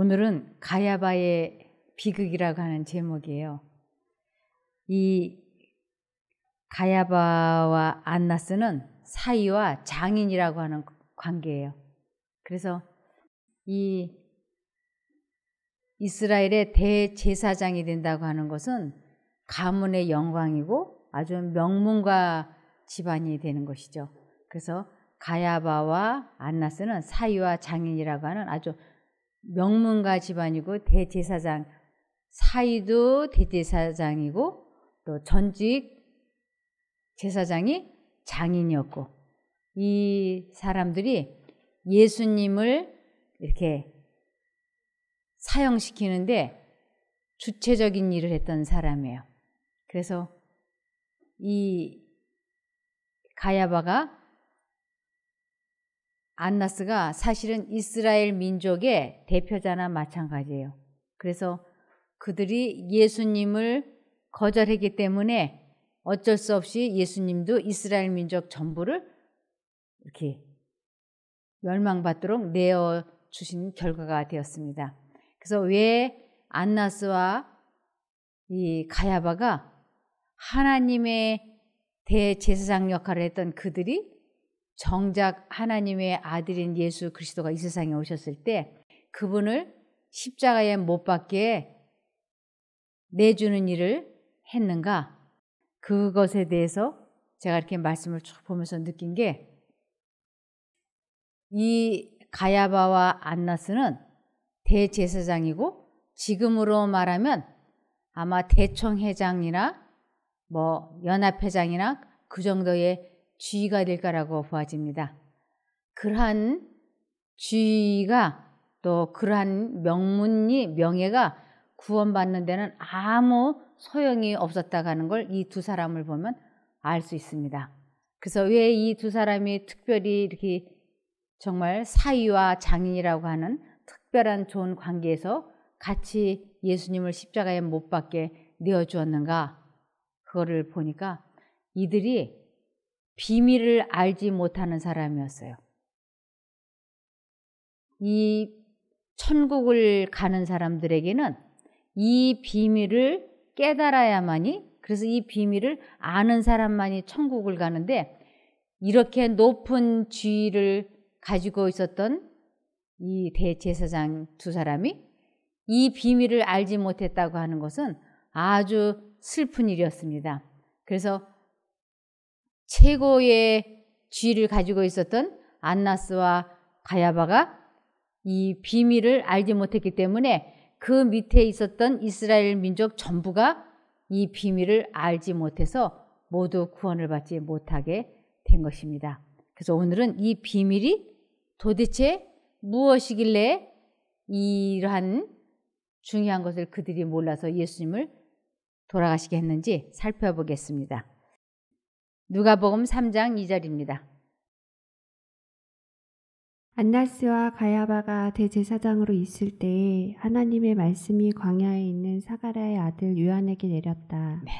오늘은 가야바의 비극이라고 하는 제목이에요. 이 가야바와 안나스는 사위와 장인이라고 하는 관계예요. 그래서 이 이스라엘의 대제사장이 된다고 하는 것은 가문의 영광이고 아주 명문가 집안이 되는 것이죠. 그래서 가야바와 안나스는 사위와 장인이라고 하는 아주 명문가 집안이고 대제사장, 사위도 대제사장이고 또 전직 제사장이 장인이었고, 이 사람들이 예수님을 이렇게 사형시키는데 주체적인 일을 했던 사람이에요. 그래서 이 가야바가, 안나스가 사실은 이스라엘 민족의 대표자나 마찬가지예요. 그래서 그들이 예수님을 거절했기 때문에 어쩔 수 없이 예수님도 이스라엘 민족 전부를 이렇게 멸망받도록 내어주신 결과가 되었습니다. 그래서 왜 안나스와 이 가야바가 하나님의 대제사장 역할을 했던 그들이 정작 하나님의 아들인 예수 그리스도가 이 세상에 오셨을 때 그분을 십자가에 못 박게 내주는 일을 했는가? 그것에 대해서 제가 이렇게 말씀을 쭉 보면서 느낀 게, 이 가야바와 안나스는 대제사장이고 지금으로 말하면 아마 대총회장이나 연합회장이나 그 정도의 지위가 될 거라고 보아집니다. 그러한 지위가 또 그러한 명예가 구원받는 데는 아무 소용이 없었다고 하는 걸 이 두 사람을 보면 알 수 있습니다. 그래서 왜 이 두 사람이 특별히 이렇게 정말 사위와 장인이라고 하는 특별한 좋은 관계에서 같이 예수님을 십자가에 못 박게 내어주었는가? 그거를 보니까 이들이 비밀을 알지 못하는 사람이었어요. 이 천국을 가는 사람들에게는 이 비밀을 깨달아야만이, 그래서 이 비밀을 아는 사람만이 천국을 가는데, 이렇게 높은 지위를 가지고 있었던 이 대제사장 두 사람이 이 비밀을 알지 못했다고 하는 것은 아주 슬픈 일이었습니다. 그래서 최고의 지위를 가지고 있었던 안나스와 가야바가 이 비밀을 알지 못했기 때문에 그 밑에 있었던 이스라엘 민족 전부가 이 비밀을 알지 못해서 모두 구원을 받지 못하게 된 것입니다. 그래서 오늘은 이 비밀이 도대체 무엇이길래 이러한 중요한 것을 그들이 몰라서 예수님을 돌아가시게 했는지 살펴보겠습니다. 누가복음 3장 2절입니다. 안나스와 가야바가 대제사장으로 있을 때에 하나님의 말씀이 광야에 있는 사가랴의 아들 요한에게 내렸다. 네.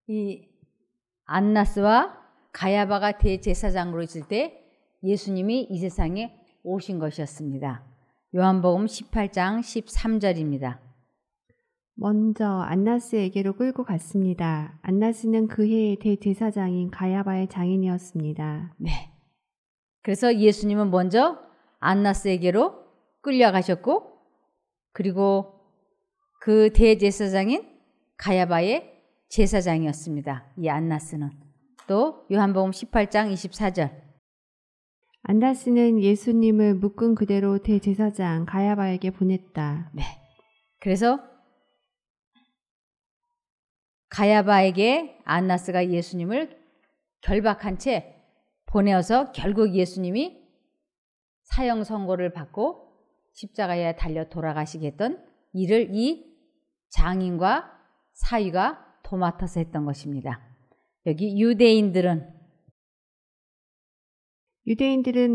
이 안나스와 가야바가 대제사장으로 있을 때 예수님이 이 세상에 오신 것이었습니다. 요한복음 18장 13절입니다. 먼저 안나스에게로 끌고 갔습니다. 안나스는 그 해의 대제사장인 가야바의 장인이었습니다. 네. 그래서 예수님은 먼저 안나스에게로 끌려가셨고, 그리고 그 대제사장인 가야바의 제사장이었습니다. 이 안나스는. 또 요한복음 18장 24절. 안나스는 예수님을 묶은 그대로 대제사장 가야바에게 보냈다. 네. 그래서 가야바에게 안나스가 예수님을 결박한 채 보내어서 결국 예수님이 사형 선고를 받고 십자가에 달려 돌아가시게 했던 일을 이 장인과 사위가 도맡아서 했던 것입니다. 여기 유대인들은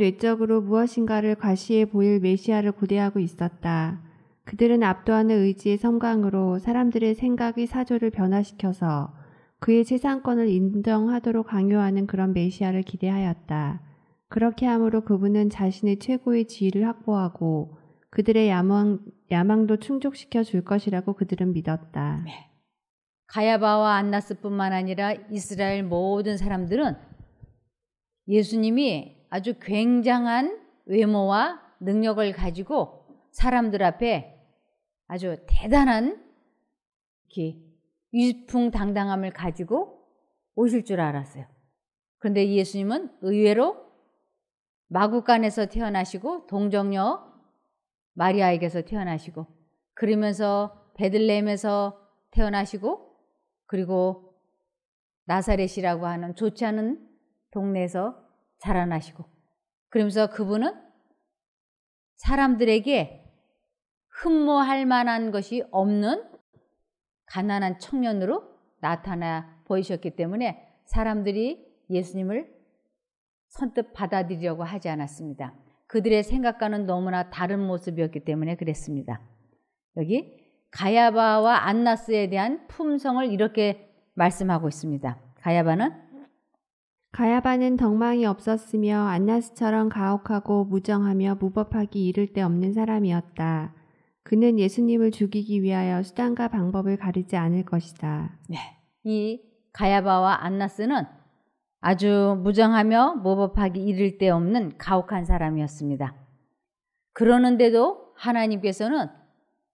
외적으로 무엇인가를 과시해 보일 메시아를 고대하고 있었다. 그들은 압도하는 의지의 섬광으로 사람들의 생각의 사조를 변화시켜서 그의 재산권을 인정하도록 강요하는 그런 메시아를 기대하였다. 그렇게 함으로 그분은 자신의 최고의 지위를 확보하고 그들의 야망도 충족시켜 줄 것이라고 그들은 믿었다. 네. 가야바와 안나스뿐만 아니라 이스라엘 모든 사람들은 예수님이 아주 굉장한 외모와 능력을 가지고 사람들 앞에 아주 대단한 위풍당당함을 가지고 오실 줄 알았어요. 그런데 예수님은 의외로 마구간에서 태어나시고 동정녀 마리아에게서 태어나시고 그러면서 베들레헴에서 태어나시고 그리고 나사렛이라고 하는 좋지 않은 동네에서 자라나시고 그러면서 그분은 사람들에게 흠모할 만한 것이 없는 가난한 청년으로 나타나 보이셨기 때문에 사람들이 예수님을 선뜻 받아들이려고 하지 않았습니다. 그들의 생각과는 너무나 다른 모습이었기 때문에 그랬습니다. 여기 가야바와 안나스에 대한 품성을 이렇게 말씀하고 있습니다. 가야바는 덕망이 없었으며 안나스처럼 가혹하고 무정하며 무법하기 이를 데 없는 사람이었다. 그는 예수님을 죽이기 위하여 수단과 방법을 가리지 않을 것이다. 네, 이 가야바와 안나스는 아주 무정하며 무법하기 이를 데 없는 가혹한 사람이었습니다. 그러는데도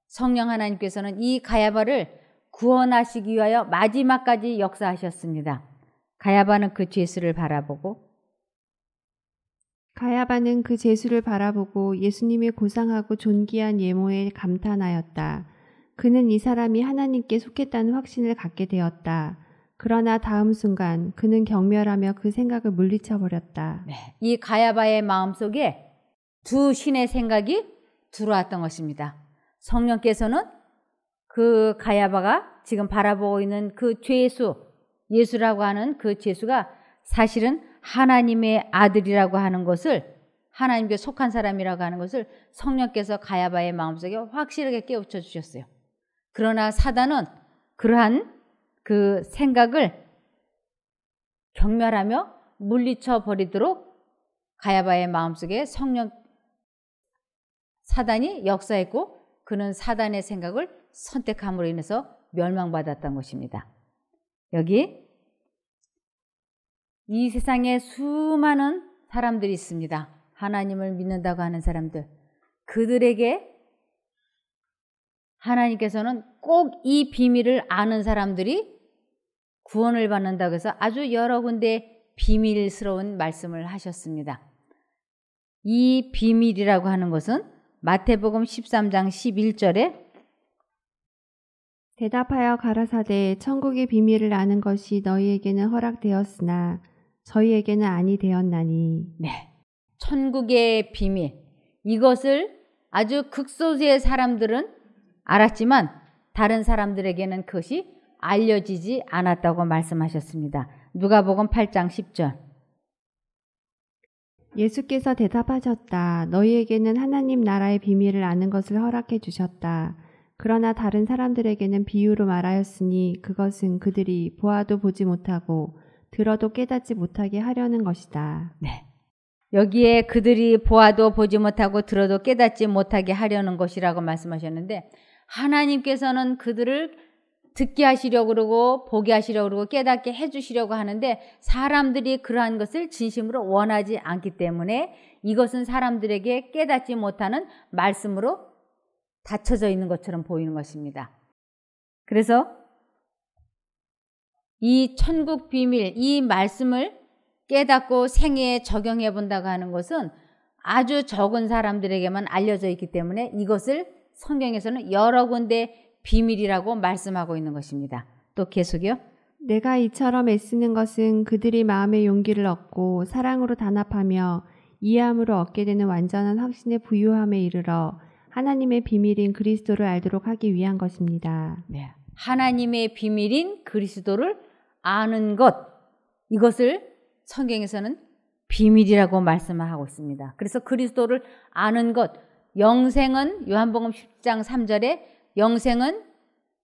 성령 하나님께서는 이 가야바를 구원하시기 위하여 마지막까지 역사하셨습니다. 가야바는 그 죄수를 바라보고 예수님의 고상하고 존귀한 예모에 감탄하였다. 그는 이 사람이 하나님께 속했다는 확신을 갖게 되었다. 그러나 다음 순간 그는 경멸하며 그 생각을 물리쳐버렸다. 네, 이 가야바의 마음속에 두 신의 생각이 들어왔던 것입니다. 성령께서는 그 가야바가 지금 바라보고 있는 그 죄수, 예수라고 하는 그 죄수가 사실은 하나님의 아들이라고 하는 것을, 하나님께 속한 사람이라고 하는 것을 성령께서 가야바의 마음속에 확실하게 깨우쳐 주셨어요. 그러나 사단은 그러한 그 생각을 경멸하며 물리쳐 버리도록 가야바의 마음속에 사단이 역사했고 그는 사단의 생각을 선택함으로 인해서 멸망받았던 것입니다. 여기 이 세상에 수많은 사람들이 있습니다. 하나님을 믿는다고 하는 사람들. 그들에게 하나님께서는 꼭 이 비밀을 아는 사람들이 구원을 받는다고 해서 아주 여러 군데 비밀스러운 말씀을 하셨습니다. 이 비밀이라고 하는 것은 마태복음 13장 11절에 대답하여 가라사대 천국의 비밀을 아는 것이 너희에게는 허락되었으나 저희에게는 아니 되었나니. 네, 천국의 비밀, 이것을 아주 극소수의 사람들은 알았지만 다른 사람들에게는 그것이 알려지지 않았다고 말씀하셨습니다. 누가복음 8장 10절. 예수께서 대답하셨다. 너희에게는 하나님 나라의 비밀을 아는 것을 허락해 주셨다. 그러나 다른 사람들에게는 비유로 말하였으니 그것은 그들이 보아도 보지 못하고 들어도 깨닫지 못하게 하려는 것이다. 네, 여기에 그들이 보아도 보지 못하고 들어도 깨닫지 못하게 하려는 것이라고 말씀하셨는데 하나님께서는 그들을 듣게 하시려고 그러고 보게 하시려고 그러고 깨닫게 해주시려고 하는데 사람들이 그러한 것을 진심으로 원하지 않기 때문에 이것은 사람들에게 깨닫지 못하는 말씀으로 닫혀져 있는 것처럼 보이는 것입니다. 그래서 이 천국 비밀, 이 말씀을 깨닫고 생애에 적용해 본다고 하는 것은 아주 적은 사람들에게만 알려져 있기 때문에 이것을 성경에서는 여러 군데 비밀이라고 말씀하고 있는 것입니다. 또 계속이요. 내가 이처럼 애쓰는 것은 그들이 마음의 용기를 얻고 사랑으로 단합하며 이해함으로 얻게 되는 완전한 확신의 부유함에 이르러 하나님의 비밀인 그리스도를 알도록 하기 위한 것입니다. 네, 하나님의 비밀인 그리스도를 아는 것, 이것을 성경에서는 비밀이라고 말씀하고 있습니다. 그래서 그리스도를 아는 것, 영생은 요한복음 10장 3절에 영생은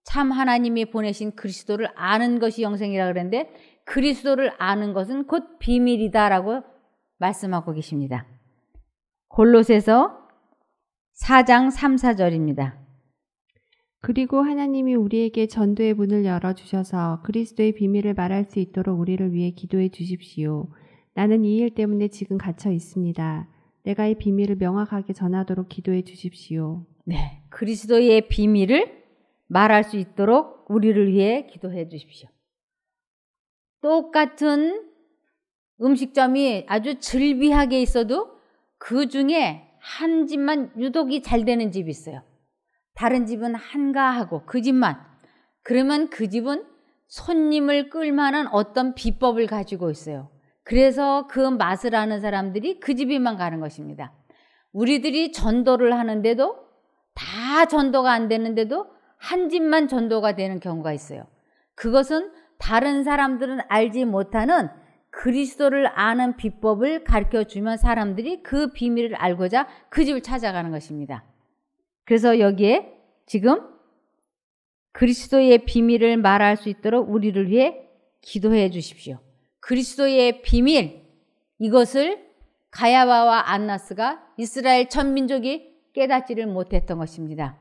참 하나님이 보내신 그리스도를 아는 것이 영생이라고 그랬는데 그리스도를 아는 것은 곧 비밀이다라고 말씀하고 계십니다. 골로새서 4장 3, 4절입니다. 그리고 하나님이 우리에게 전도의 문을 열어주셔서 그리스도의 비밀을 말할 수 있도록 우리를 위해 기도해 주십시오. 나는 이 일 때문에 지금 갇혀 있습니다. 내가 이 비밀을 명확하게 전하도록 기도해 주십시오. 네, 그리스도의 비밀을 말할 수 있도록 우리를 위해 기도해 주십시오. 똑같은 음식점이 아주 즐비하게 있어도 그 중에 한 집만 유독이 잘 되는 집이 있어요. 다른 집은 한가하고 그 집만. 그러면 그 집은 손님을 끌만한 어떤 비법을 가지고 있어요. 그래서 그 맛을 아는 사람들이 그 집에만 가는 것입니다. 우리들이 전도를 하는데도 다 전도가 안 되는데도 한 집만 전도가 되는 경우가 있어요. 그것은 다른 사람들은 알지 못하는 그리스도를 아는 비법을 가르쳐주면 사람들이 그 비밀을 알고자 그 집을 찾아가는 것입니다. 그래서 여기에 지금 그리스도의 비밀을 말할 수 있도록 우리를 위해 기도해 주십시오. 그리스도의 비밀, 이것을 가야바와 안나스가 이스라엘 전 민족이 깨닫지를 못했던 것입니다.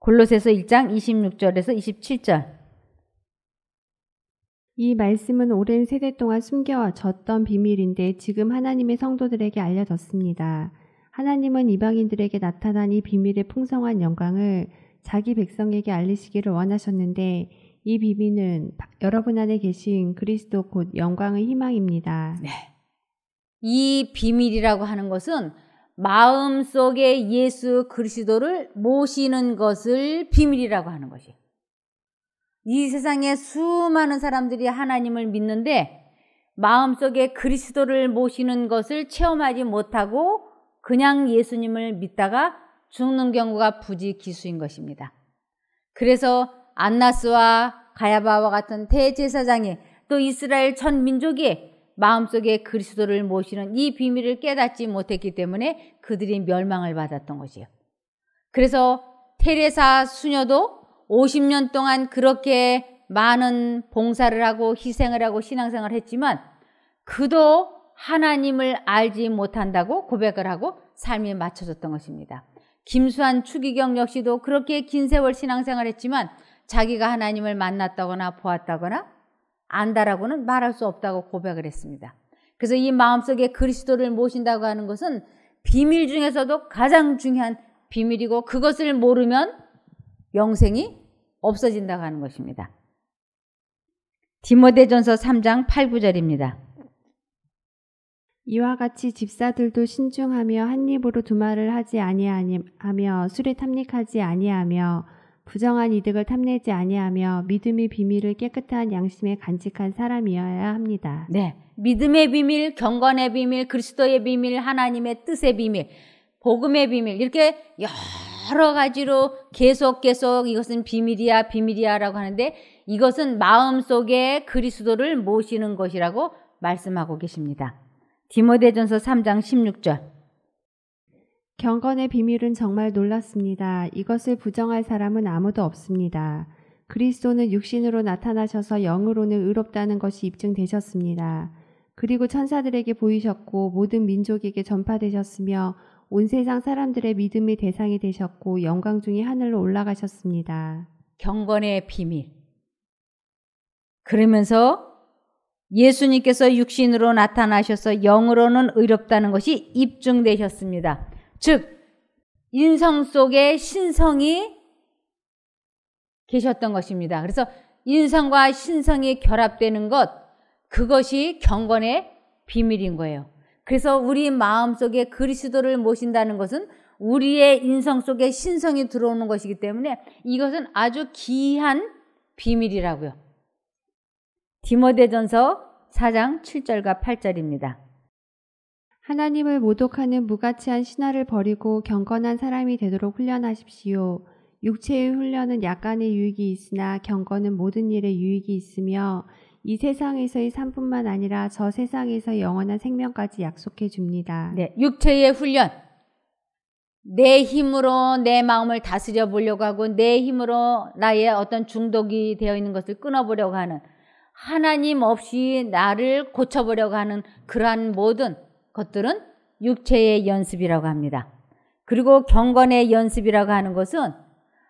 골로새서 1장 26절에서 27절. 이 말씀은 오랜 세대 동안 숨겨졌던 비밀인데 지금 하나님의 성도들에게 알려졌습니다. 하나님은 이방인들에게 나타난 이 비밀의 풍성한 영광을 자기 백성에게 알리시기를 원하셨는데 이 비밀은 여러분 안에 계신 그리스도 곧 영광의 희망입니다. 네. 이 비밀이라고 하는 것은 마음속에 예수 그리스도를 모시는 것을 비밀이라고 하는 것이에요. 이 세상에 수많은 사람들이 하나님을 믿는데 마음속에 그리스도를 모시는 것을 체험하지 못하고 그냥 예수님을 믿다가 죽는 경우가 부지기수인 것입니다. 그래서 안나스와 가야바와 같은 대제사장이 또 이스라엘 전 민족이 마음속에 그리스도를 모시는 이 비밀을 깨닫지 못했기 때문에 그들이 멸망을 받았던 것이에요. 그래서 테레사 수녀도 50년 동안 그렇게 많은 봉사를 하고 희생을 하고 신앙생활을 했지만 그도 하나님을 알지 못한다고 고백을 하고 삶이 맞춰졌던 것입니다. 김수환 추기경 역시도 그렇게 긴 세월 신앙생활을 했지만 자기가 하나님을 만났다거나 보았다거나 안다라고는 말할 수 없다고 고백을 했습니다. 그래서 이 마음속에 그리스도를 모신다고 하는 것은 비밀 중에서도 가장 중요한 비밀이고 그것을 모르면 영생이 없어진다고 하는 것입니다. 디모데전서 3장 8, 9절입니다. 이와 같이 집사들도 신중하며 한 입으로 두말을 하지 아니하며 술에 탐닉하지 아니하며 부정한 이득을 탐내지 아니하며 믿음의 비밀을 깨끗한 양심에 간직한 사람이어야 합니다. 네, 믿음의 비밀, 경건의 비밀, 그리스도의 비밀, 하나님의 뜻의 비밀, 복음의 비밀 이렇게 여러 가지로 계속 이것은 비밀이야라고 하는데 이것은 마음속에 그리스도를 모시는 것이라고 말씀하고 계십니다. 디모데전서 3장 16절. 경건의 비밀은 정말 놀랍습니다. 이것을 부정할 사람은 아무도 없습니다. 그리스도는 육신으로 나타나셔서 영으로는 의롭다는 것이 입증되셨습니다. 그리고 천사들에게 보이셨고 모든 민족에게 전파되셨으며 온 세상 사람들의 믿음의 대상이 되셨고 영광 중에 하늘로 올라가셨습니다. 경건의 비밀. 그러면서 예수님께서 육신으로 나타나셔서 영으로는 의롭다는 것이 입증되셨습니다. 즉 인성 속에 신성이 계셨던 것입니다. 그래서 인성과 신성이 결합되는 것, 그것이 경건의 비밀인 거예요. 그래서 우리 마음속에 그리스도를 모신다는 것은 우리의 인성 속에 신성이 들어오는 것이기 때문에 이것은 아주 귀한 비밀이라고요. 디모데전서 4장 7절과 8절입니다. 하나님을 모독하는 무가치한 신화를 버리고 경건한 사람이 되도록 훈련하십시오. 육체의 훈련은 약간의 유익이 있으나 경건은 모든 일에 유익이 있으며 이 세상에서의 삶뿐만 아니라 저 세상에서 영원한 생명까지 약속해 줍니다. 네, 육체의 훈련. 내 힘으로 내 마음을 다스려 보려고 하고 내 힘으로 나의 어떤 중독이 되어 있는 것을 끊어보려고 하는 하나님 없이 나를 고쳐보려고 하는 그러한 모든 것들은 육체의 연습이라고 합니다. 그리고 경건의 연습이라고 하는 것은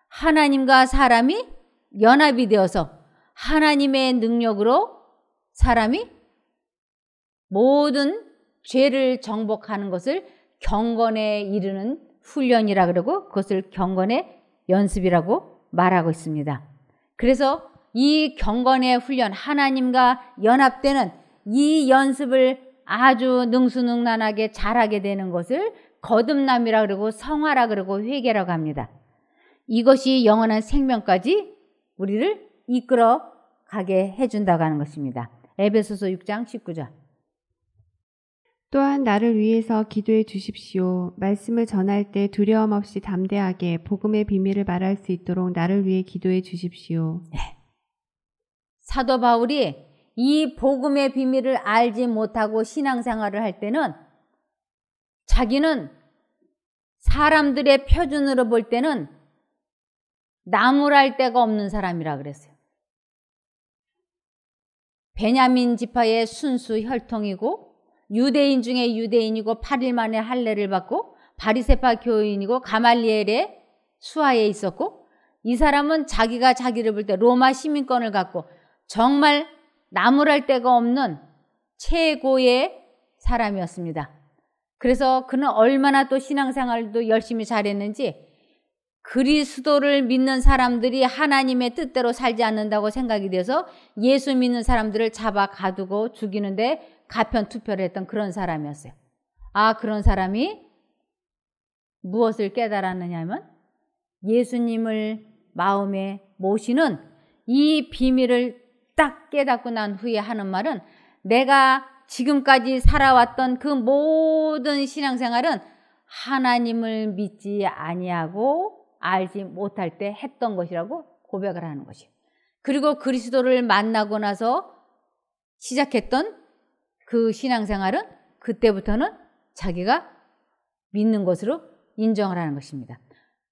하나님과 사람이 연합이 되어서 하나님의 능력으로 사람이 모든 죄를 정복하는 것을 경건에 이르는 훈련이라 그러고 그것을 경건의 연습이라고 말하고 있습니다. 그래서 이 경건의 훈련, 하나님과 연합되는 이 연습을 아주 능수능란하게 잘하게 되는 것을 거듭남이라 그러고 성화라 그러고 회개라고 합니다. 이것이 영원한 생명까지 우리를 이끌어 가게 해준다고 하는 것입니다. 에베소서 6장 19절. 또한 나를 위해서 기도해 주십시오. 말씀을 전할 때 두려움 없이 담대하게 복음의 비밀을 말할 수 있도록 나를 위해 기도해 주십시오. 네. 사도 바울이 이 복음의 비밀을 알지 못하고 신앙생활을 할 때는 자기는 사람들의 표준으로 볼 때는 나무랄 데가 없는 사람이라 그랬어요. 베냐민 지파의 순수 혈통이고 유대인 중에 유대인이고 8일 만에 할례를 받고 바리새파 교인이고 가말리엘의 수하에 있었고 이 사람은 자기가 자기를 볼 때 로마 시민권을 갖고 정말 나무랄 데가 없는 최고의 사람이었습니다. 그래서 그는 얼마나 또 신앙생활도 열심히 잘했는지 그리스도를 믿는 사람들이 하나님의 뜻대로 살지 않는다고 생각이 돼서 예수 믿는 사람들을 잡아 가두고 죽이는데 가편 투표를 했던 그런 사람이었어요. 그런 사람이 무엇을 깨달았느냐면 예수님을 마음에 모시는 이 비밀을 딱 깨닫고 난 후에 하는 말은 내가 지금까지 살아왔던 그 모든 신앙생활은 하나님을 믿지 아니하고 알지 못할 때 했던 것이라고 고백을 하는 것이에요. 그리고 그리스도를 만나고 나서 시작했던 그 신앙생활은 그때부터는 자기가 믿는 것으로 인정을 하는 것입니다.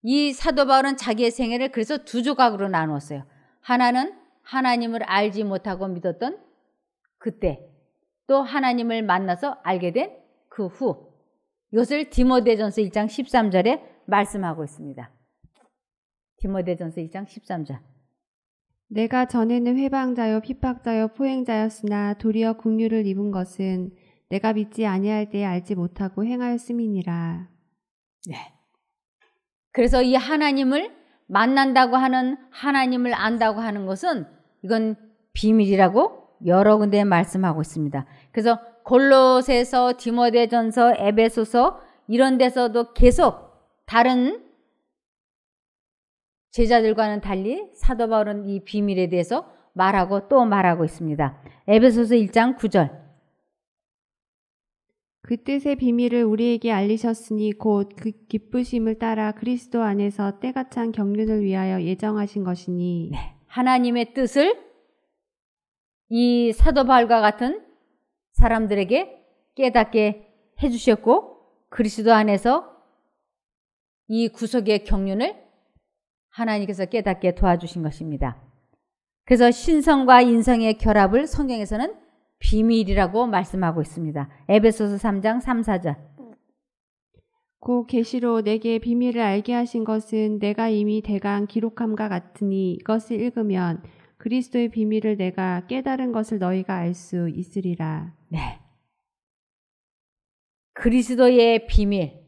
이 사도 바울은 자기의 생애를 그래서 두 조각으로 나누었어요. 하나는 하나님을 알지 못하고 믿었던 그때, 또 하나님을 만나서 알게 된 그 후. 이것을 디모데전서 1장 13절에 말씀하고 있습니다. 디모데전서 1장 13절. 내가 전에는 회방자요 핍박자요 포행자였으나 도리어 긍휼을 입은 것은 내가 믿지 아니할 때에 알지 못하고 행하였음이니라. 네. 그래서 이 하나님을 만난다고 하는 하나님을 안다고 하는 것은 이건 비밀이라고 여러 군데 말씀하고 있습니다. 그래서 골로새서, 디모데전서, 에베소서 이런 데서도 계속 다른 제자들과는 달리 사도 바울은 이 비밀에 대해서 말하고 또 말하고 있습니다. 에베소서 1장 9절. 그 뜻의 비밀을 우리에게 알리셨으니 곧 그 기쁘심을 따라 그리스도 안에서 때가 찬 경륜을 위하여 예정하신 것이니. 네. 하나님의 뜻을 이 사도 바울과 같은 사람들에게 깨닫게 해주셨고 그리스도 안에서 이 구속의 경륜을 하나님께서 깨닫게 도와주신 것입니다. 그래서 신성과 인성의 결합을 성경에서는 비밀이라고 말씀하고 있습니다. 에베소서 3장 3, 4절. 그 계시로 내게 비밀을 알게 하신 것은 내가 이미 대강 기록함과 같으니 이것을 읽으면 그리스도의 비밀을 내가 깨달은 것을 너희가 알 수 있으리라. 네. 그리스도의 비밀,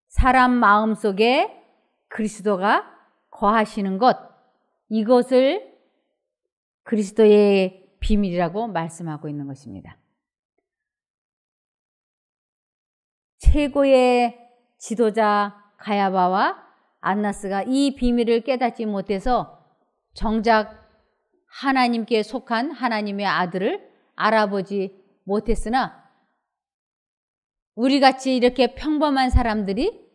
사람 마음속에 그리스도가 거하시는 것, 이것을 그리스도의 비밀이라고 말씀하고 있는 것입니다. 최고의 지도자 가야바와 안나스가 이 비밀을 깨닫지 못해서 정작 하나님께 속한 하나님의 아들을 알아보지 못했으나 우리같이 이렇게 평범한 사람들이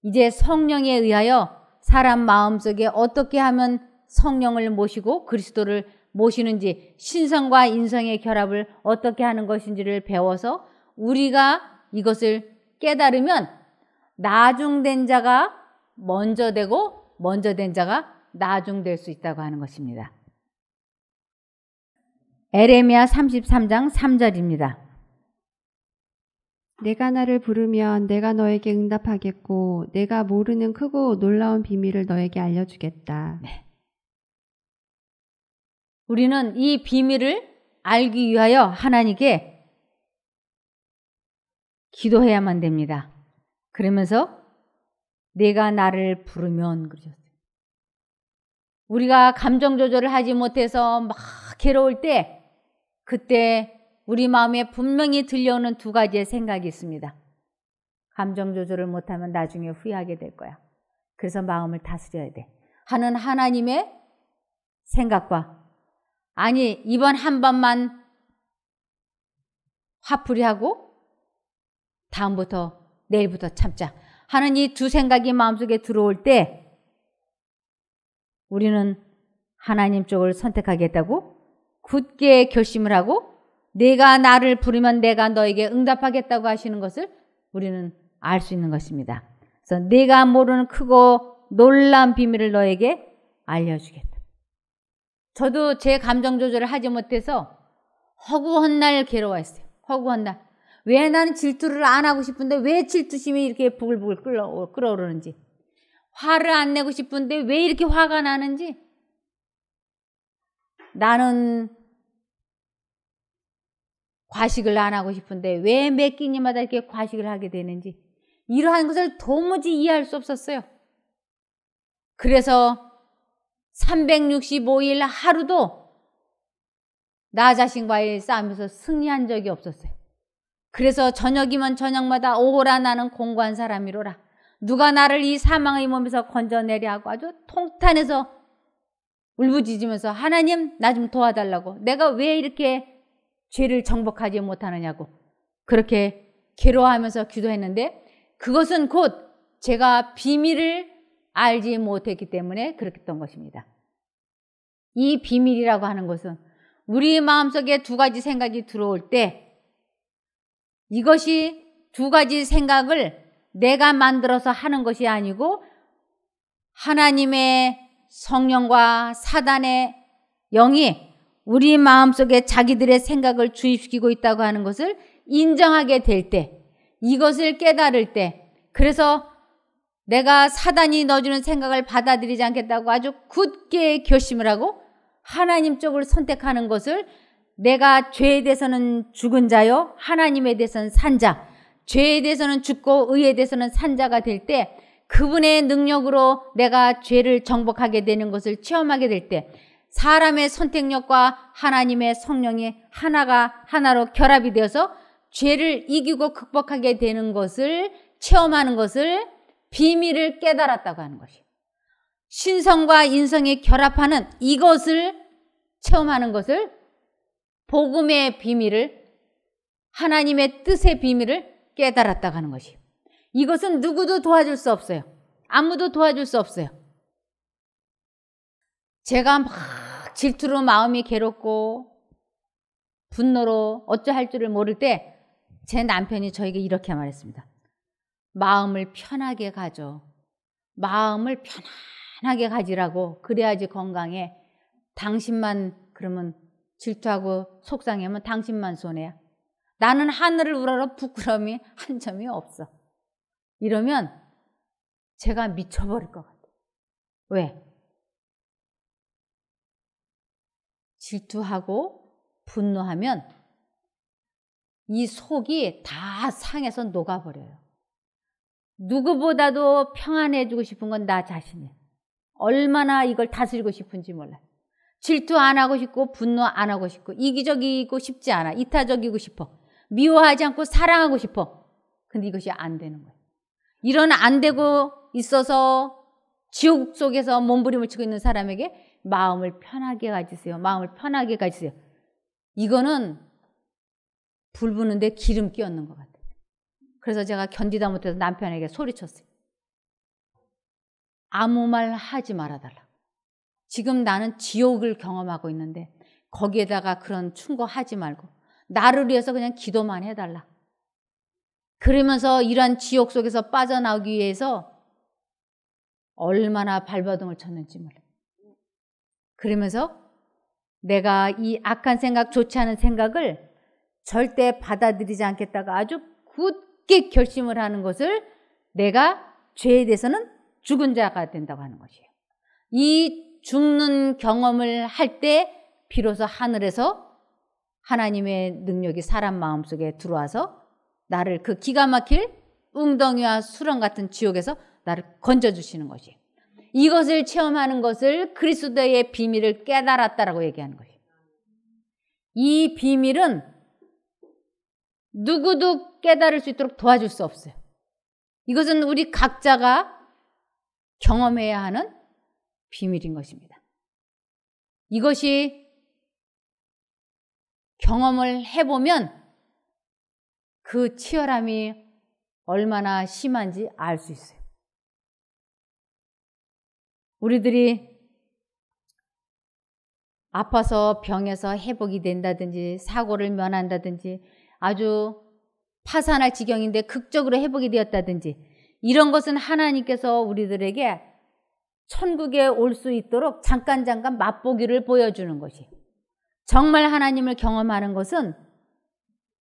이제 성령에 의하여 사람 마음속에 어떻게 하면 성령을 모시고 그리스도를 모시는지 신성과 인성의 결합을 어떻게 하는 것인지를 배워서 우리가 이것을 깨달으면 나중된 자가 먼저 되고 먼저 된 자가 나중될 수 있다고 하는 것입니다. 에레미야 33장 3절입니다. 내가 나를 부르면 내가 너에게 응답하겠고 내가 모르는 크고 놀라운 비밀을 너에게 알려주겠다. 네. 우리는 이 비밀을 알기 위하여 하나님께 기도해야만 됩니다. 그러면서 내가 나를 부르면 그러셨어요. 우리가 감정 조절을 하지 못해서 막 괴로울 때 그때 우리 마음에 분명히 들려오는 두 가지의 생각이 있습니다. 감정 조절을 못하면 나중에 후회하게 될 거야. 그래서 마음을 다스려야 돼. 하는 하나님의 생각과 아니 이번 한 번만 화풀이하고 다음부터 내일부터 참자 하는 이 두 생각이 마음속에 들어올 때 우리는 하나님 쪽을 선택하겠다고 굳게 결심을 하고 내가 나를 부르면 내가 너에게 응답하겠다고 하시는 것을 우리는 알 수 있는 것입니다. 그래서 내가 모르는 크고 놀라운 비밀을 너에게 알려주겠다. 저도 제 감정 조절을 하지 못해서 허구한 날 괴로워했어요. 허구한 날. 왜 나는 질투를 안 하고 싶은데 왜 질투심이 이렇게 부글부글 끓어오르는지. 화를 안 내고 싶은데 왜 이렇게 화가 나는지. 나는 과식을 안 하고 싶은데 왜 매 끼니마다 이렇게 과식을 하게 되는지 이러한 것을 도무지 이해할 수 없었어요. 그래서 365일 하루도 나 자신과의 싸움에서 승리한 적이 없었어요. 그래서 저녁이면 저녁마다 오호라 나는 공고한 사람이로라. 누가 나를 이 사망의 몸에서 건져내려 하고 아주 통탄해서 울부짖으면서 하나님 나 좀 도와달라고 내가 왜 이렇게 죄를 정복하지 못하느냐고 그렇게 괴로워하면서 기도했는데 그것은 곧 제가 비밀을 알지 못했기 때문에 그랬던 것입니다. 이 비밀이라고 하는 것은 우리 마음속에 두 가지 생각이 들어올 때 이것이 두 가지 생각을 내가 만들어서 하는 것이 아니고 하나님의 성령과 사단의 영이 우리 마음속에 자기들의 생각을 주입시키고 있다고 하는 것을 인정하게 될 때, 이것을 깨달을 때, 그래서 내가 사단이 넣어주는 생각을 받아들이지 않겠다고 아주 굳게 결심을 하고 하나님 쪽을 선택하는 것을 내가 죄에 대해서는 죽은 자요 하나님에 대해서는 산 자, 죄에 대해서는 죽고 의에 대해서는 산 자가 될 때 그분의 능력으로 내가 죄를 정복하게 되는 것을 체험하게 될 때 사람의 선택력과 하나님의 성령이 하나로 결합이 되어서 죄를 이기고 극복하게 되는 것을 체험하는 것을 비밀을 깨달았다고 하는 것이에요. 신성과 인성이 결합하는 이것을 체험하는 것을 복음의 비밀을 하나님의 뜻의 비밀을 깨달았다고 하는 것이에요. 이것은 누구도 도와줄 수 없어요. 아무도 도와줄 수 없어요. 제가 막 질투로 마음이 괴롭고 분노로 어쩌할 줄을 모를 때 제 남편이 저에게 이렇게 말했습니다. 마음을 편하게 가져. 마음을 편안하게 가지라고. 그래야지 건강해. 당신만 그러면 질투하고 속상해하면 당신만 손해야. 나는 하늘을 우러러 부끄러움이 한 점이 없어. 이러면 제가 미쳐버릴 것 같아요. 왜? 질투하고 분노하면 이 속이 다 상해서 녹아버려요. 누구보다도 평안해지고 싶은 건 나 자신이에요. 얼마나 이걸 다스리고 싶은지 몰라요. 질투 안 하고 싶고 분노 안 하고 싶고 이기적이고 싶지 않아. 이타적이고 싶어. 미워하지 않고 사랑하고 싶어. 근데 이것이 안 되는 거예요. 이런 안 되고 있어서 지옥 속에서 몸부림을 치고 있는 사람에게 마음을 편하게 가지세요. 마음을 편하게 가지세요. 이거는 불 부는데 기름 끼얹는 것 같아요. 그래서 제가 견디다 못해서 남편에게 소리쳤어요. 아무 말 하지 말아달라고. 지금 나는 지옥을 경험하고 있는데 거기에다가 그런 충고하지 말고 나를 위해서 그냥 기도만 해달라. 그러면서 이런 지옥 속에서 빠져나오기 위해서 얼마나 발버둥을 쳤는지 몰라요. 그러면서 내가 이 악한 생각, 좋지 않은 생각을 절대 받아들이지 않겠다가 아주 굳게 결심을 하는 것을 내가 죄에 대해서는 죽은 자가 된다고 하는 것이에요. 이 죽는 경험을 할 때 비로소 하늘에서 하나님의 능력이 사람 마음속에 들어와서 나를 그 기가 막힐 웅덩이와 수렁 같은 지옥에서 나를 건져주시는 것이에요. 이것을 체험하는 것을 그리스도의 비밀을 깨달았다라고 얘기하는 것이에요. 이 비밀은 누구도 깨달을 수 있도록 도와줄 수 없어요. 이것은 우리 각자가 경험해야 하는 비밀인 것입니다. 이것이 경험을 해보면 그 치열함이 얼마나 심한지 알 수 있어요. 우리들이 아파서 병에서 회복이 된다든지 사고를 면한다든지 아주 파산할 지경인데 극적으로 회복이 되었다든지 이런 것은 하나님께서 우리들에게 천국에 올 수 있도록 잠깐 맛보기를 보여주는 것이에요. 정말 하나님을 경험하는 것은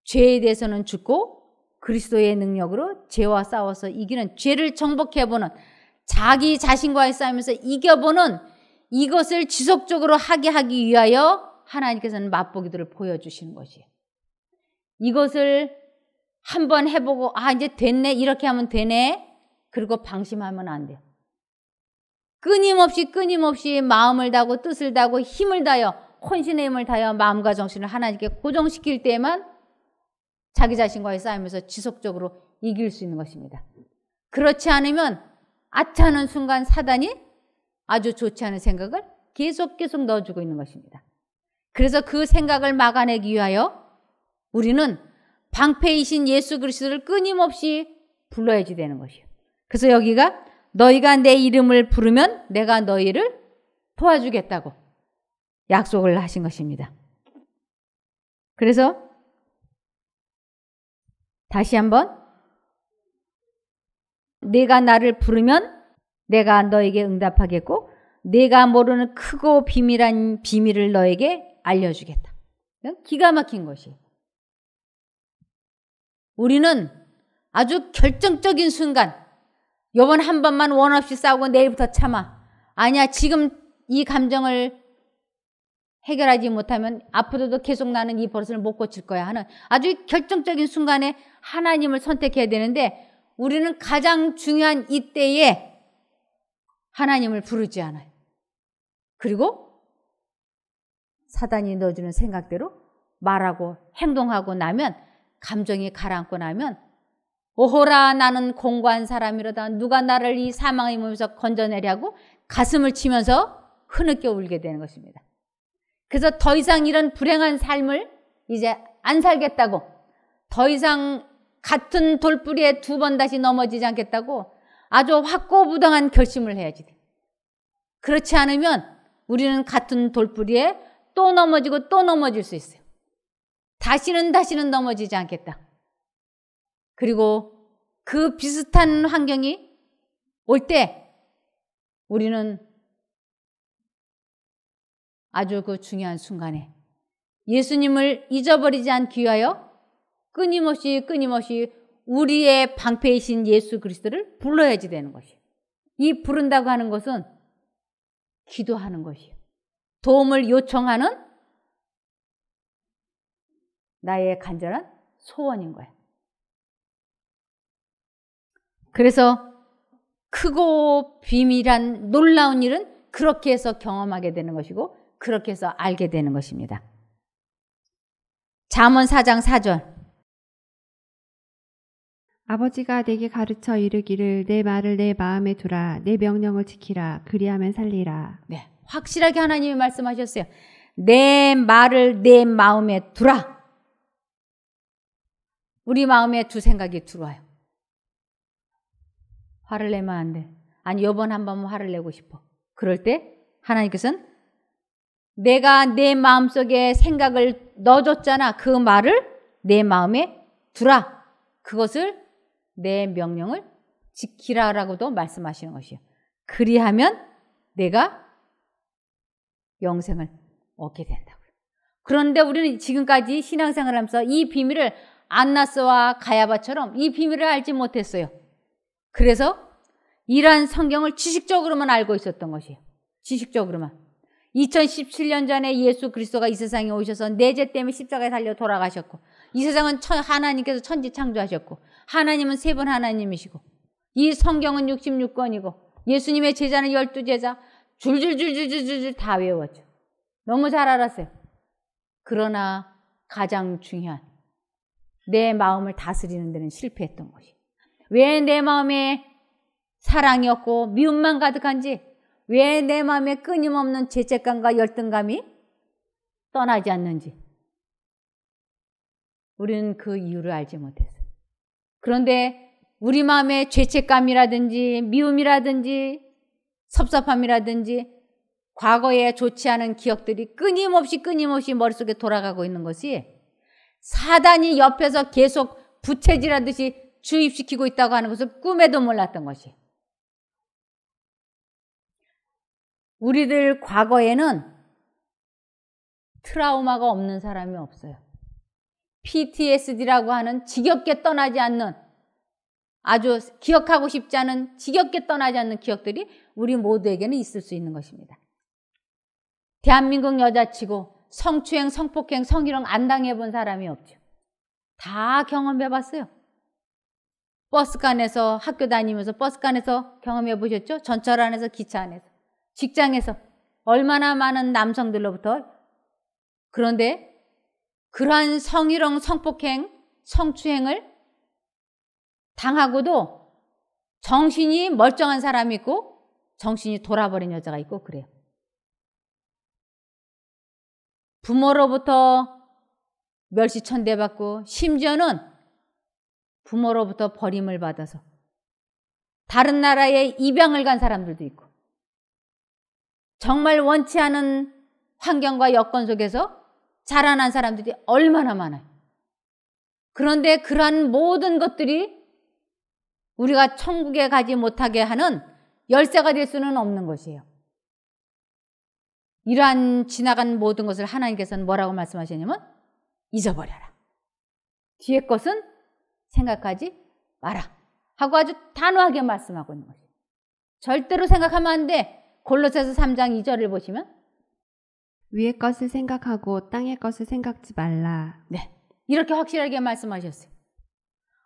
죄에 대해서는 죽고 그리스도의 능력으로 죄와 싸워서 이기는, 죄를 정복해보는, 자기 자신과의 싸움에서 이겨보는 이것을 지속적으로 하게 하기 위하여 하나님께서는 맛보기들을 보여주시는 것이에요. 이것을 한번 해보고 이제 됐네, 이렇게 하면 되네, 그리고 방심하면 안 돼요. 끊임없이 마음을 다하고 뜻을 다하고 힘을 다하여, 혼신의 힘을 다하여 마음과 정신을 하나님께 고정시킬 때만 자기 자신과의 싸움에서 지속적으로 이길 수 있는 것입니다. 그렇지 않으면 아차하는 순간 사단이 아주 좋지 않은 생각을 계속 넣어주고 있는 것입니다. 그래서 그 생각을 막아내기 위하여 우리는 방패이신 예수 그리스도를 끊임없이 불러야지 되는 것이에요. 그래서 여기가 너희가 내 이름을 부르면 내가 너희를 도와주겠다고 약속을 하신 것입니다. 그래서 다시 한번, 내가 나를 부르면 내가 너에게 응답하겠고 내가 모르는 크고 비밀한 비밀을 너에게 알려주겠다. 기가 막힌 것이에요. 우리는 아주 결정적인 순간, 요번 한 번만 원 없이 싸우고 내일부터 참아, 아니야 지금 이 감정을 해결하지 못하면 앞으로도 계속 나는 이 버릇을 못 고칠 거야 하는 아주 결정적인 순간에 하나님을 선택해야 되는데 우리는 가장 중요한 이때에 하나님을 부르지 않아요. 그리고 사단이 넣어주는 생각대로 말하고 행동하고 나면, 감정이 가라앉고 나면 오호라 나는 공고한 사람이로다, 누가 나를 이 사망의 몸에서 건져내려고 가슴을 치면서 흐느껴 울게 되는 것입니다. 그래서 더 이상 이런 불행한 삶을 이제 안 살겠다고, 더 이상 같은 돌부리에 두 번 다시 넘어지지 않겠다고 아주 확고부동한 결심을 해야지 돼. 그렇지 않으면 우리는 같은 돌부리에 또 넘어지고 또 넘어질 수 있어요. 다시는 넘어지지 않겠다. 그리고 그 비슷한 환경이 올 때 우리는 아주 그 중요한 순간에 예수님을 잊어버리지 않기 위하여 끊임없이 우리의 방패이신 예수 그리스도를 불러야지 되는 것이에요. 이 부른다고 하는 것은 기도하는 것이에요. 도움을 요청하는 나의 간절한 소원인 거예요. 그래서 크고 비밀한 놀라운 일은 그렇게 해서 경험하게 되는 것이고 그렇게 해서 알게 되는 것입니다. 잠언 4장 4절. 아버지가 내게 가르쳐 이르기를 내 말을 내 마음에 두라, 내 명령을 지키라, 그리하면 살리라. 네, 확실하게 하나님이 말씀하셨어요. 내 말을 내 마음에 두라. 우리 마음에 두 생각이 들어와요. 화를 내면 안 돼. 아니 이번 한 번만 화를 내고 싶어. 그럴 때 하나님께서는 내가 내 마음속에 생각을 넣어줬잖아. 그 말을 내 마음에 두라. 그것을 내 명령을 지키라라고도 말씀하시는 것이에요. 그리하면 내가 영생을 얻게 된다고요. 그런데 우리는 지금까지 신앙생활을 하면서 이 비밀을 안나스와 가야바처럼 이 비밀을 알지 못했어요. 그래서 이러한 성경을 지식적으로만 알고 있었던 것이에요. 지식적으로만. 2017년 전에 예수 그리스도가 이 세상에 오셔서 내 죄 때문에 십자가에 달려 돌아가셨고, 이 세상은 하나님께서 천지 창조하셨고, 하나님은 세 분 하나님이시고, 이 성경은 66권이고 예수님의 제자는 12제자 줄줄줄줄줄줄 다 외웠죠. 너무 잘 알았어요. 그러나 가장 중요한 내 마음을 다스리는 데는 실패했던 것이. 왜 내 마음에 사랑이 없고 미움만 가득한지, 왜 내 마음에 끊임없는 죄책감과 열등감이 떠나지 않는지 우리는 그 이유를 알지 못했어요. 그런데 우리 마음에 죄책감이라든지 미움이라든지 섭섭함이라든지 과거에 좋지 않은 기억들이 끊임없이 머릿속에 돌아가고 있는 것이 사단이 옆에서 계속 부채질하듯이 주입시키고 있다고 하는 것을 꿈에도 몰랐던 것이에요. 우리들 과거에는 트라우마가 없는 사람이 없어요. PTSD라고 하는 지겹게 떠나지 않는, 아주 기억하고 싶지 않은, 지겹게 떠나지 않는 기억들이 우리 모두에게는 있을 수 있는 것입니다. 대한민국 여자치고 성추행, 성폭행, 성희롱 안 당해본 사람이 없죠. 다 경험해봤어요. 버스간에서, 학교 다니면서 버스간에서 경험해보셨죠? 전철 안에서, 기차 안에서, 직장에서 얼마나 많은 남성들로부터. 그런데 그러한 성희롱, 성폭행, 성추행을 당하고도 정신이 멀쩡한 사람이 있고 정신이 돌아버린 여자가 있고 그래요. 부모로부터 멸시천대받고 심지어는 부모로부터 버림을 받아서 다른 나라에 입양을 간 사람들도 있고, 정말 원치 않은 환경과 여건 속에서 자라난 사람들이 얼마나 많아요. 그런데 그러한 모든 것들이 우리가 천국에 가지 못하게 하는 열쇠가 될 수는 없는 것이에요. 이러한 지나간 모든 것을 하나님께서는 뭐라고 말씀하시냐면 잊어버려라. 뒤의 것은 생각하지 마라 하고 아주 단호하게 말씀하고 있는 것이에요. 절대로 생각하면 안 돼. 골로새서 3장 2절을 보시면 위의 것을 생각하고 땅의 것을 생각지 말라. 네, 이렇게 확실하게 말씀하셨어요.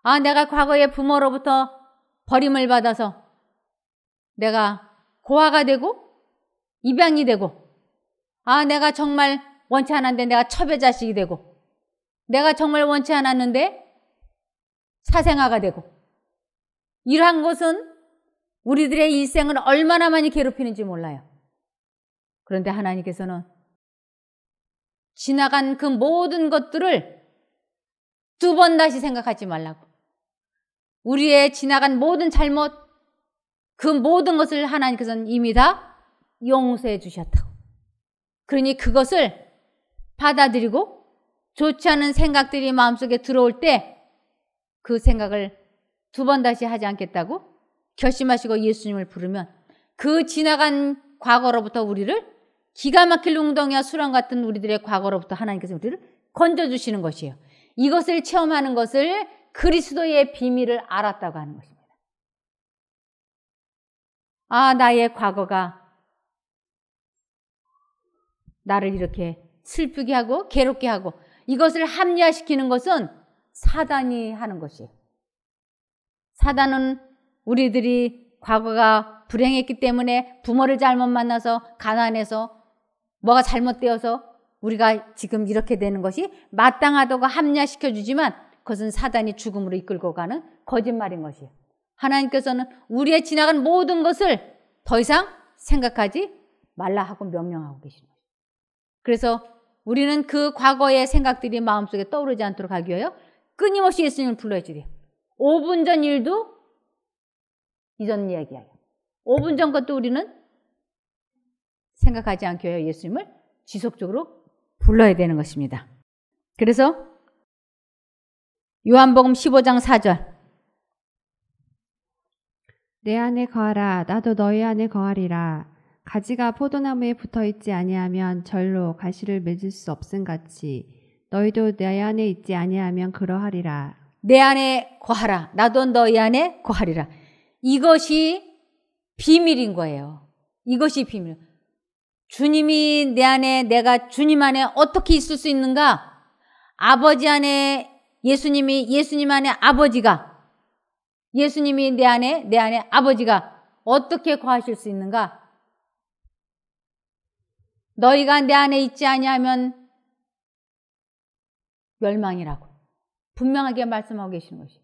아, 내가 과거에 부모로부터 버림을 받아서 내가 고아가 되고 입양이 되고, 아, 내가 정말 원치 않았는데 내가 첩의 자식이 되고, 내가 정말 원치 않았는데 사생아가 되고, 이러한 것은 우리들의 일생을 얼마나 많이 괴롭히는지 몰라요. 그런데 하나님께서는 지나간 그 모든 것들을 두 번 다시 생각하지 말라고, 우리의 지나간 모든 잘못, 그 모든 것을 하나님께서는 이미 다 용서해 주셨다고. 그러니 그것을 받아들이고 좋지 않은 생각들이 마음속에 들어올 때 그 생각을 두 번 다시 하지 않겠다고 결심하시고 예수님을 부르면 그 지나간 과거로부터 우리를, 기가 막힐 웅덩이와 수렁 같은 우리들의 과거로부터 하나님께서 우리를 건져주시는 것이에요. 이것을 체험하는 것을 그리스도의 비밀을 알았다고 하는 것입니다. 아, 나의 과거가 나를 이렇게 슬프게 하고 괴롭게 하고, 이것을 합리화시키는 것은 사단이 하는 것이에요. 사단은 우리들이 과거가 불행했기 때문에, 부모를 잘못 만나서 가난해서 뭐가 잘못되어서 우리가 지금 이렇게 되는 것이 마땅하다고 합리화시켜주지만 그것은 사단이 죽음으로 이끌고 가는 거짓말인 것이에요. 하나님께서는 우리의 지나간 모든 것을 더 이상 생각하지 말라 하고 명령하고 계시는 거예요. 그래서 우리는 그 과거의 생각들이 마음속에 떠오르지 않도록 하기 위하여 끊임없이 예수님을 불러야 돼요. 5분 전 일도 이전 이야기예요. 5분 전 것도 우리는 생각하지 않기 위하여 예수님을 지속적으로 불러야 되는 것입니다. 그래서 요한복음 15장 4절, 내 안에 거하라. 나도 너희 안에 거하리라. 가지가 포도나무에 붙어있지 아니하면 절로 가시를 맺을 수 없음같이 너희도 내 안에 있지 아니하면 그러하리라. 내 안에 거하라. 나도 너희 안에 거하리라. 이것이 비밀인 거예요. 이것이 비밀. 주님이 내 안에, 내가 주님 안에 어떻게 있을 수 있는가? 아버지 안에 예수님 안에 아버지가, 예수님이 내 안에 아버지가 어떻게 거하실 수 있는가? 너희가 내 안에 있지 아니하면 멸망이라고 분명하게 말씀하고 계시는 것이에요.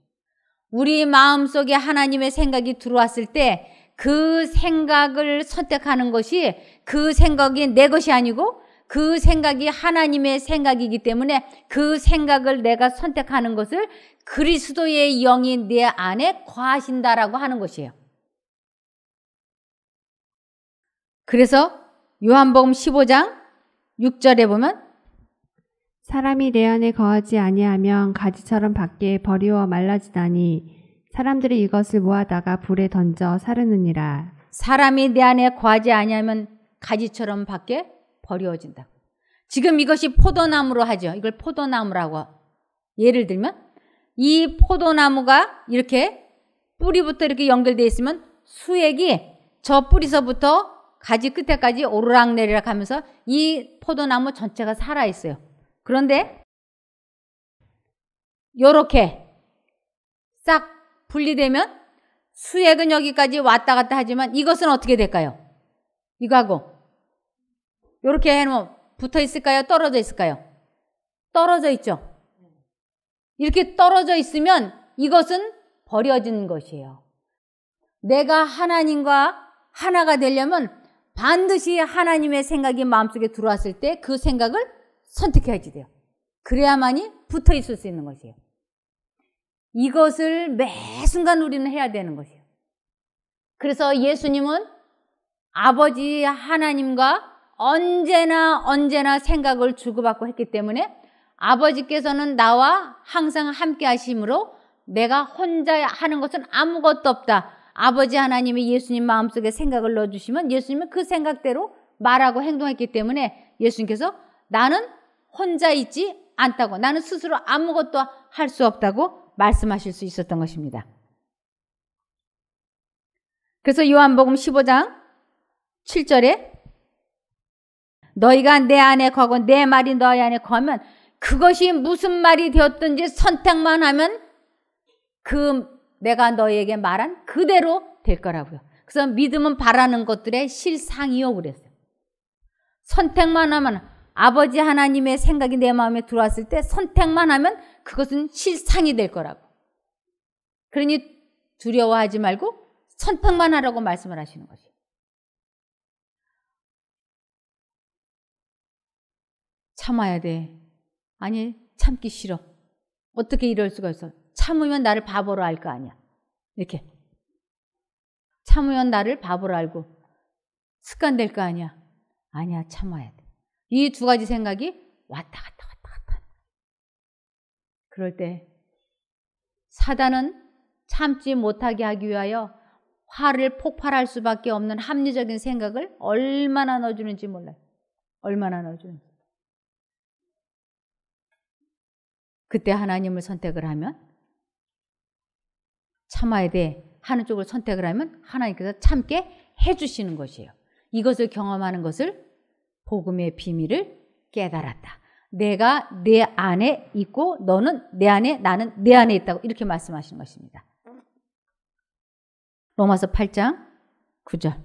우리 마음속에 하나님의 생각이 들어왔을 때 그 생각을 선택하는 것이, 그 생각이 내 것이 아니고 그 생각이 하나님의 생각이기 때문에 그 생각을 내가 선택하는 것을 그리스도의 영이 내 안에 거하신다라고 하는 것이에요. 그래서 요한복음 15장 6절에 보면 사람이 내 안에 거하지 아니하면 가지처럼 밖에 버리워 말라지다니 사람들이 이것을 모아다가 불에 던져 사르느니라. 사람이 내 안에 거하지 아니하면 가지처럼 밖에 버려진다. 지금 이것이 포도나무로 하죠. 이걸 포도나무라고. 예를 들면 이 포도나무가 이렇게 뿌리부터 이렇게 연결되어 있으면 수액이 저 뿌리서부터 가지 끝에까지 오르락내리락 하면서 이 포도나무 전체가 살아있어요. 그런데 요렇게 싹 분리되면 수액은 여기까지 왔다 갔다 하지만 이것은 어떻게 될까요? 이거하고 요렇게 해놓으면 붙어 있을까요? 떨어져 있을까요? 떨어져 있죠. 이렇게 떨어져 있으면 이것은 버려진 것이에요. 내가 하나님과 하나가 되려면 반드시 하나님의 생각이 마음속에 들어왔을 때 그 생각을 선택해야지 돼요. 그래야만이 붙어 있을 수 있는 것이에요. 이것을 매 순간 우리는 해야 되는 것이에요. 그래서 예수님은 아버지 하나님과 언제나 생각을 주고받고 했기 때문에 아버지께서는 나와 항상 함께 하심으로 내가 혼자 하는 것은 아무것도 없다. 아버지 하나님이 예수님 마음속에 생각을 넣어주시면 예수님은 그 생각대로 말하고 행동했기 때문에 예수님께서 나는 혼자 있지 않다고, 나는 스스로 아무것도 할 수 없다고 말씀하실 수 있었던 것입니다. 그래서 요한복음 15장 7절에 너희가 내 안에 거하고 내 말이 너희 안에 거하면 그것이 무슨 말이 되었든지 선택만 하면 그 내가 너희에게 말한 그대로 될 거라고요. 그래서 믿음은 바라는 것들의 실상이요 그랬어요. 선택만 하면 아버지 하나님의 생각이 내 마음에 들어왔을 때 선택만 하면 그것은 실상이 될 거라고. 그러니 두려워하지 말고 선택만 하라고 말씀을 하시는 것이에요. 참아야 돼. 아니 참기 싫어. 어떻게 이럴 수가 있어. 참으면 나를 바보로 알 거 아니야. 이렇게. 참으면 나를 바보로 알고 습관될 거 아니야. 아니야, 참아야 돼. 이 두 가지 생각이 왔다 갔다. 그럴 때 사단은 참지 못하게 하기 위하여 화를 폭발할 수밖에 없는 합리적인 생각을 얼마나 넣어주는지 몰라요. 얼마나 넣어주는지. 그때 하나님을 선택을 하면 참아야 돼 하는 쪽을 선택을 하면 하나님께서 참게 해주시는 것이에요. 이것을 경험하는 것을 복음의 비밀을 깨달았다. 내가 내 안에 있고 너는 내 안에, 나는 내 안에 있다고 이렇게 말씀하시는 것입니다. 로마서 8장 9절.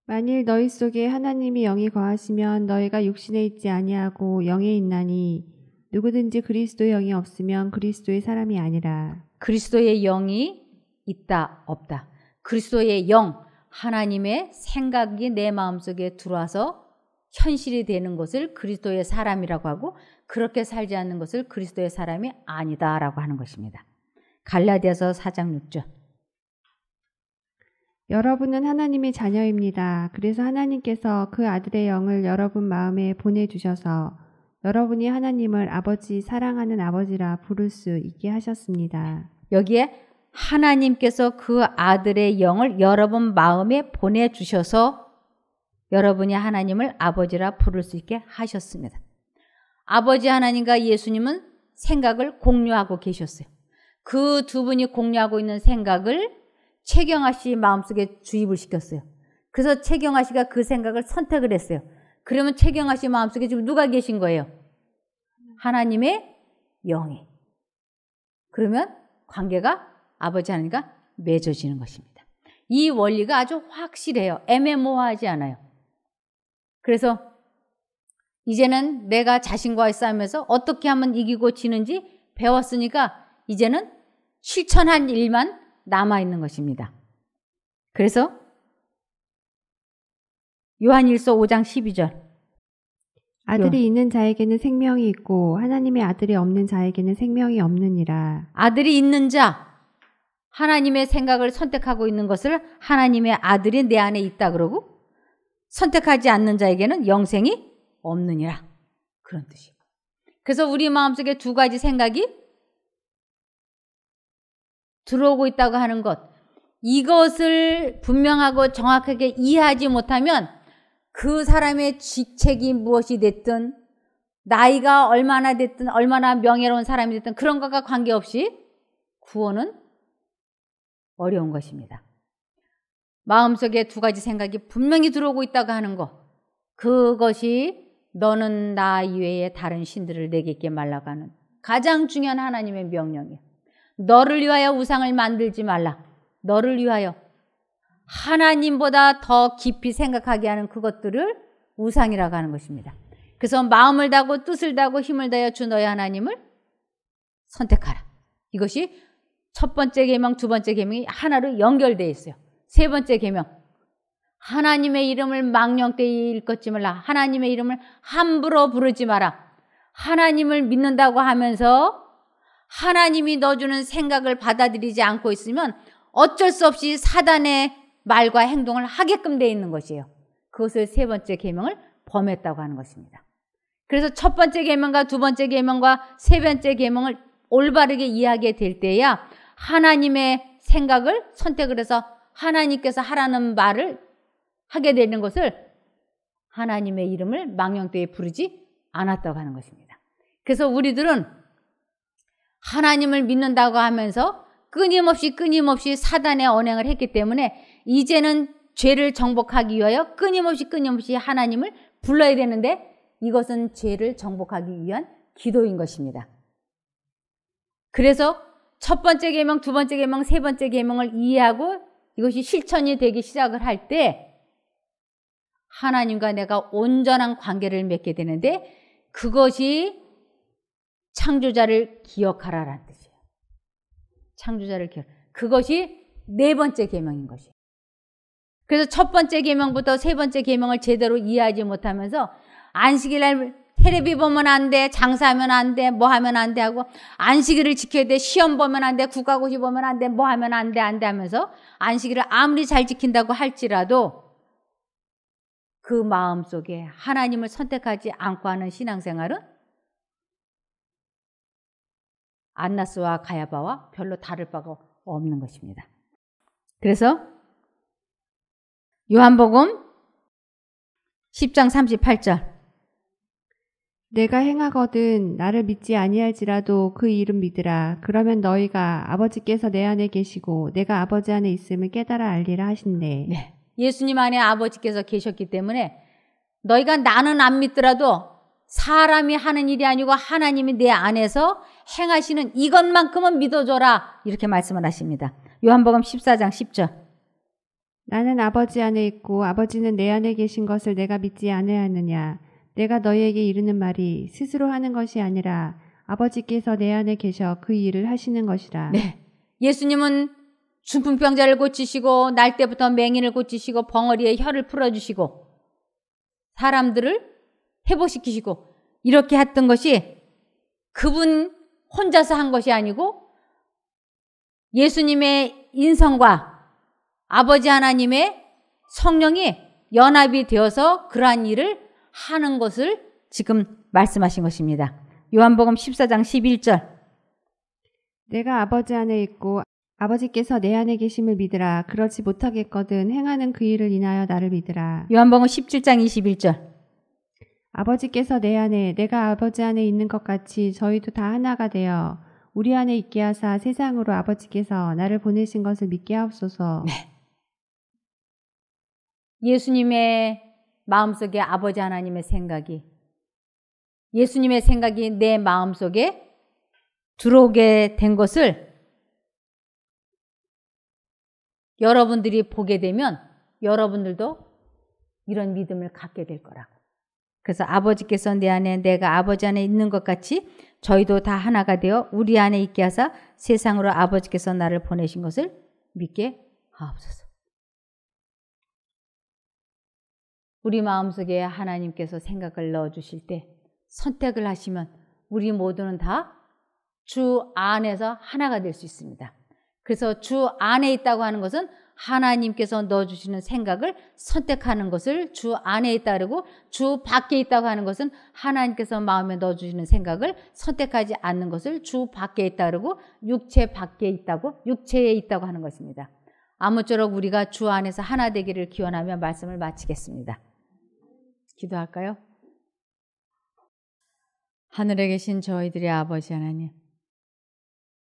만일 너희 속에 하나님이 영이 거하시면 너희가 육신에 있지 아니하고 영에 있나니 누구든지 그리스도의 영이 없으면 그리스도의 사람이 아니라. 그리스도의 영이 있다 없다. 그리스도의 영, 하나님의 생각이 내 마음속에 들어와서 현실이 되는 것을 그리스도의 사람이라고 하고 그렇게 살지 않는 것을 그리스도의 사람이 아니다라고 하는 것입니다. 갈라디아서 4장 6절. 여러분은 하나님의 자녀입니다. 그래서 하나님께서 그 아들의 영을 여러분 마음에 보내주셔서 여러분이 하나님을 아버지, 사랑하는 아버지라 부를 수 있게 하셨습니다. 여기에 하나님께서 그 아들의 영을 여러분 마음에 보내주셔서 여러분이 하나님을 아버지라 부를 수 있게 하셨습니다. 아버지 하나님과 예수님은 생각을 공유하고 계셨어요. 그 두 분이 공유하고 있는 생각을 최경아 씨 마음속에 주입을 시켰어요. 그래서 최경아 씨가 그 생각을 선택을 했어요. 그러면 최경아 씨 마음속에 지금 누가 계신 거예요? 하나님의 영이. 그러면 관계가 아버지 하나님과 맺어지는 것입니다. 이 원리가 아주 확실해요. 애매모호하지 않아요. 그래서 이제는 내가 자신과의 싸움에서 어떻게 하면 이기고 지는지 배웠으니까 이제는 실천한 일만 남아있는 것입니다. 그래서 요한일서 5장 12절 아들이 있는 자에게는 생명이 있고 하나님의 아들이 없는 자에게는 생명이 없느니라. 아들이 있는 자, 하나님의 생각을 선택하고 있는 것을 하나님의 아들이 내 안에 있다 그러고 선택하지 않는 자에게는 영생이 없느니라. 그런 뜻이에요. 그래서 우리 마음속에 두 가지 생각이 들어오고 있다고 하는 것, 이것을 분명하고 정확하게 이해하지 못하면 그 사람의 직책이 무엇이 됐든 나이가 얼마나 됐든 얼마나 명예로운 사람이 됐든 그런 것과 관계없이 구원은 어려운 것입니다. 마음속에 두 가지 생각이 분명히 들어오고 있다고 하는 것, 그것이 너는 나 이외에 다른 신들을 내게 있게 말라고 하는 가장 중요한 하나님의 명령이에요. 너를 위하여 우상을 만들지 말라. 너를 위하여 하나님보다 더 깊이 생각하게 하는 그것들을 우상이라고 하는 것입니다. 그래서 마음을 다하고 뜻을 다하고 힘을 다하여 주 너의 하나님을 선택하라. 이것이 첫 번째 계명, 두 번째 계명이 하나로 연결되어 있어요. 세 번째 계명, 하나님의 이름을 망령되이 일컫지 말라. 하나님의 이름을 함부로 부르지 마라. 하나님을 믿는다고 하면서 하나님이 넣어주는 생각을 받아들이지 않고 있으면 어쩔 수 없이 사단의 말과 행동을 하게끔 되어 있는 것이에요. 그것을 세 번째 계명을 범했다고 하는 것입니다. 그래서 첫 번째 계명과 두 번째 계명과 세 번째 계명을 올바르게 이해하게 될 때야 하나님의 생각을 선택을 해서 하나님께서 하라는 말을 하게 되는 것을 하나님의 이름을 망령되이 부르지 않았다고 하는 것입니다. 그래서 우리들은 하나님을 믿는다고 하면서 끊임없이 사단의 언행을 했기 때문에 이제는 죄를 정복하기 위하여 끊임없이 하나님을 불러야 되는데 이것은 죄를 정복하기 위한 기도인 것입니다. 그래서 첫 번째 계명, 두 번째 계명, 세 번째 계명을 이해하고 이것이 실천이 되기 시작을 할 때 하나님과 내가 온전한 관계를 맺게 되는데 그것이 창조자를 기억하라라는 뜻이에요. 창조자를 기억. 그것이 네 번째 계명인 것이에요. 그래서 첫 번째 계명부터 세 번째 계명을 제대로 이해하지 못하면서 안식일날 텔레비 보면 안 돼, 장사하면 안 돼, 뭐 하면 안 돼 하고 안식일을 지켜야 돼, 시험 보면 안 돼, 국가고시 보면 안 돼, 뭐 하면 안 돼 하면서 안식일을 아무리 잘 지킨다고 할지라도 그 마음속에 하나님을 선택하지 않고 하는 신앙생활은 안나스와 가야바와 별로 다를 바가 없는 것입니다. 그래서 요한복음 10장 38절 내가 행하거든 나를 믿지 아니할지라도 그 이름 믿으라. 그러면 너희가 아버지께서 내 안에 계시고 내가 아버지 안에 있음을 깨달아 알리라 하신대. 네. 예수님 안에 아버지께서 계셨기 때문에 너희가 나는 안 믿더라도 사람이 하는 일이 아니고 하나님이 내 안에서 행하시는 이것만큼은 믿어줘라. 이렇게 말씀을 하십니다. 요한복음 14장 10절 나는 아버지 안에 있고 아버지는 내 안에 계신 것을 내가 믿지 아니하느냐. 내가 너희에게 이르는 말이 스스로 하는 것이 아니라 아버지께서 내 안에 계셔 그 일을 하시는 것이라. 네. 예수님은 중풍병자를 고치시고 날 때부터 맹인을 고치시고 벙어리에 혀를 풀어주시고 사람들을 회복시키시고 이렇게 했던 것이 그분 혼자서 한 것이 아니고 예수님의 인성과 아버지 하나님의 성령이 연합이 되어서 그러한 일을 하는 것을 지금 말씀하신 것입니다. 요한복음 14장 11절 내가 아버지 안에 있고 아버지께서 내 안에 계심을 믿으라. 그렇지 못하겠거든 행하는 그 일을 인하여 나를 믿으라. 요한복음 17장 21절 아버지께서 내 안에 내가 아버지 안에 있는 것 같이 저희도 다 하나가 되어 우리 안에 있게 하사 세상으로 아버지께서 나를 보내신 것을 믿게 하옵소서. 네. 예수님의 마음속에 아버지 하나님의 생각이, 예수님의 생각이 내 마음속에 들어오게 된 것을 여러분들이 보게 되면 여러분들도 이런 믿음을 갖게 될 거라고. 그래서 아버지께서 내 안에 내가 아버지 안에 있는 것 같이 저희도 다 하나가 되어 우리 안에 있게 하사 세상으로 아버지께서 나를 보내신 것을 믿게 하옵소서. 우리 마음속에 하나님께서 생각을 넣어주실 때 선택을 하시면 우리 모두는 다 주 안에서 하나가 될 수 있습니다. 그래서 주 안에 있다고 하는 것은 하나님께서 넣어주시는 생각을 선택하는 것을 주 안에 있다 그러고, 주 밖에 있다고 하는 것은 하나님께서 마음에 넣어주시는 생각을 선택하지 않는 것을 주 밖에 있다 그러고, 육체 밖에 있다고, 육체에 있다고 하는 것입니다. 아무쪼록 우리가 주 안에서 하나 되기를 기원하며 말씀을 마치겠습니다. 기도할까요? 하늘에 계신 저희들의 아버지 하나님,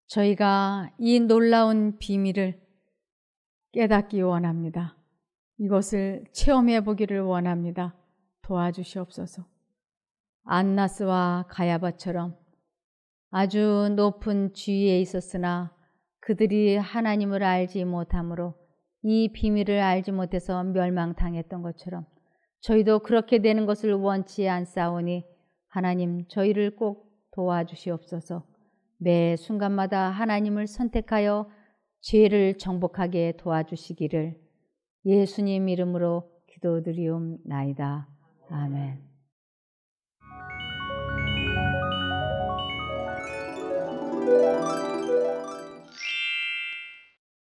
저희가 이 놀라운 비밀을 깨닫기 원합니다. 이것을 체험해 보기를 원합니다. 도와주시옵소서. 안나스와 가야바처럼 아주 높은 지위에 있었으나 그들이 하나님을 알지 못함으로 이 비밀을 알지 못해서 멸망당했던 것처럼 저희도 그렇게 되는 것을 원치 않사오니 하나님, 저희를 꼭 도와주시옵소서. 매 순간마다 하나님을 선택하여 죄를 정복하게 도와주시기를 예수님 이름으로 기도드리옵나이다. 아멘.